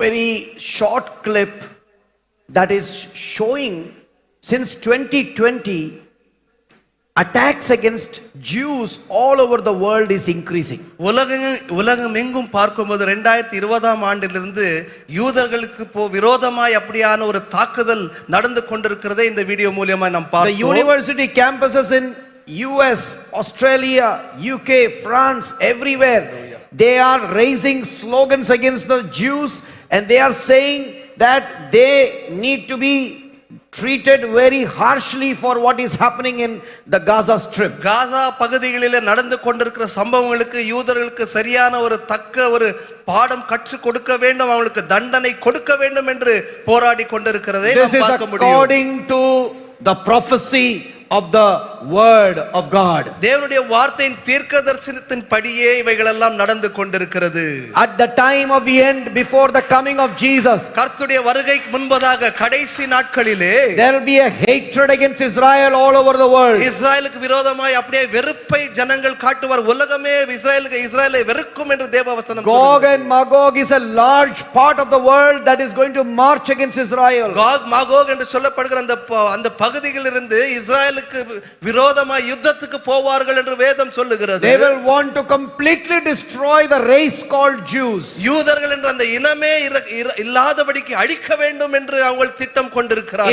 very short clip that is showing since 2020 attacks against Jews all over the world is increasing. உலகம் எங்கும் பார்க்கும்போது 2020ஆம் ஆண்டிலிருந்து யூதர்களுக்கு விரோதமாய் அப்படியான ஒரு தாக்குதல் நடந்து கொண்டிருக்கிறதை இந்த வீடியோ மூலமா நாம் பார்த்தோம். The university campuses in US, Australia, UK, France, everywhere, they are raising slogans against the Jews and they are saying that they need to be treated very harshly for what is happening in the Gaza Strip. காசா பகுதிகளிலே நடந்து கொண்டிருக்கிற சம்பவங்களுக்கு யூதர்களுக்கு சரியான ஒரு தக்க ஒரு பாடம் கற்றுக் கொடுக்க வேண்டும், அவங்களுக்கு தண்டனை கொடுக்க வேண்டும் என்று போராடி கொண்டிருக்கிறதை நாம் பார்க்க முடியும். This is according to the prophecy of the word of God. தேவனுடைய வார்த்தையின் தீர்க்கதரிசனத்தின் படியே இவைகள் எல்லாம் நடந்து கொண்டிருக்கிறது. At the time of the end, before the coming of Jesus, கர்த்தருடைய வருகைக்கு முன்பதாக கடைசி நாட்களிலே there will be a hatred against Israel all over the world. இஸ்ரவேலுக்கு விரோதமாய் அப்படியே வெறுப்பை ஜனங்கள் காட்டுவார். உலகமே இஸ்ரவேலை வெறுக்கும் என்று தேவவசனம் சொல்லுகிறது. Gog and Magog is a large part of the world that is going to march against Israel. Gog Magog என்று சொல்லப்படுகிற அந்த பகுதிகளிலிருந்து இஸ்ரவேலுக்கு விரோதமாய் யுத்தத்துக்கு போவார்கள் என்று வேதம் சொல்லுகிறது. They will want to completely destroy the race called Jews. யூதர்கள் என்ற அந்த இனமே இல்லாதபடிக்கு அழிக்க வேண்டும் என்று அவங்க திட்டம் கொண்டிருக்கிறார்கள். In